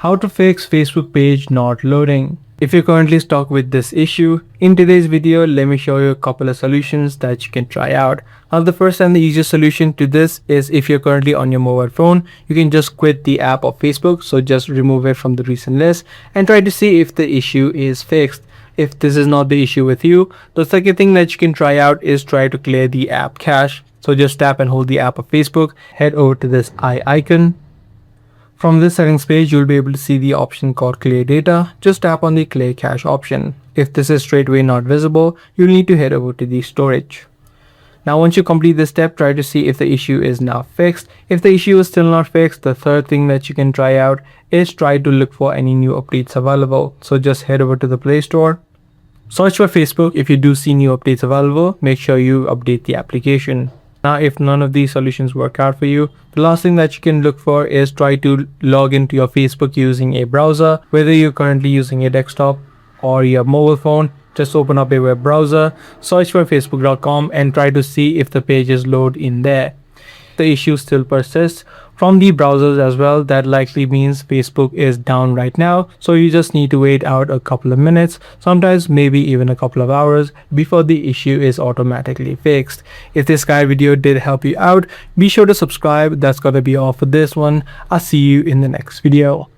How to fix Facebook page not loading. If you're currently stuck with this issue, in today's video, let me show you a couple of solutions that you can try out. Now, the first and the easiest solution to this is if you're currently on your mobile phone, you can just quit the app of Facebook. So just remove it from the recent list and try to see if the issue is fixed. If this is not the issue with you, the second thing that you can try out is try to clear the app cache. So just tap and hold the app of Facebook, head over to this eye icon. From this settings page, you'll be able to see the option called clear data. Just tap on the clear cache option. If this is straightaway not visible, you'll need to head over to the storage. Now, once you complete this step, try to see if the issue is now fixed. If the issue is still not fixed, the third thing that you can try out is try to look for any new updates available. So just head over to the Play Store. Search for Facebook. If you do see new updates available, make sure you update the application. Now, if none of these solutions work out for you, the last thing that you can look for is try to log into your Facebook using a browser. Whether you're currently using a desktop or your mobile phone, just open up a web browser, search for facebook.com and try to see if the pages load in there. The issue still persists from the browsers as well, that likely means Facebook is down right now. So you just need to wait out a couple of minutes, sometimes maybe even a couple of hours, before the issue is automatically fixed. If this guide video did help you out, be sure to subscribe. That's gonna be all for this one. I'll see you in the next video.